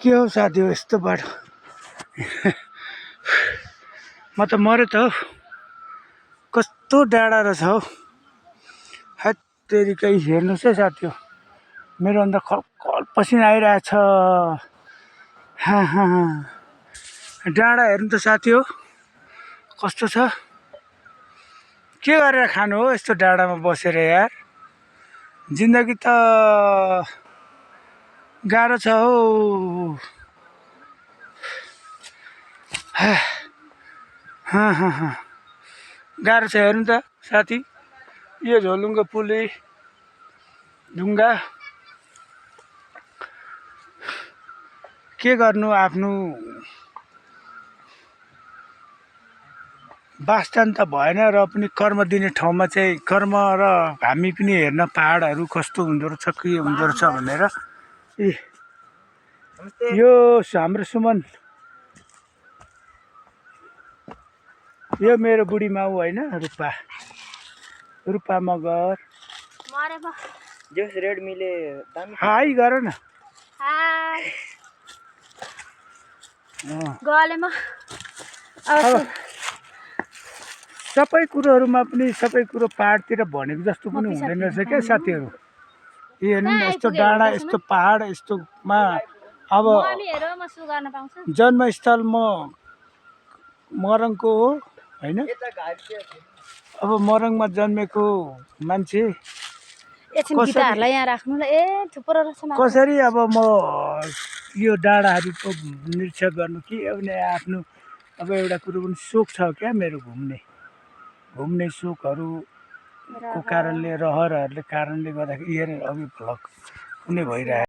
के हो साथी हो यस्तो बाटो म त मरे त हौ कस्तो डाँडा रहेछ हौ हैट तेरिकै हेर्नुहोस् है साथी हो मेरो अन्त खलखल पसिना आइरहेछ डाँडा हेर्नु त साथी हो कस्तो छ के गरेर खानु हो यस्तो डाँडामा बसेर यार जिन्दगी त गाह्रो छ हौ गाह्रो छ हेर्नु त साथी यो झोलुङ्गो पुली ढुङ्गा के गर्नु आफ्नो वासस्थान त भएन र पनि कर्म दिने ठाउँमा चाहिँ कर्म र हामी पनि हेर्न पहाडहरू कस्तो हुँदो रहेछ के हुँदो रहेछ भनेर यो हाम्रो सुमन यो मेरो बुढी माउ होइन रूपा रूपा मगर रेडमीले हाई गर न अब सबै कुरोहरूमा पनि सबै कुरो पहाडतिर भनेको जस्तो पनि हुँदैन रहेछ क्या साथीहरू यो हेर्नु न यस्तो डाँडा यस्तो पहाड यस्तोमा अब जन्मस्थल म मरङको हो होइन अब मरङमा जन्मेको मान्छे कसरी अब म यो डाँडाहरूको निरीक्षण गर्नु के भने आफ्नो अब एउटा कुरो पनि सोख छ क्या मेरो घुम्ने सोखहरूको कारणले रहरहरूले कारणले गर्दाखेरि हेरेर अघि भ्लग कुनै भइरहेको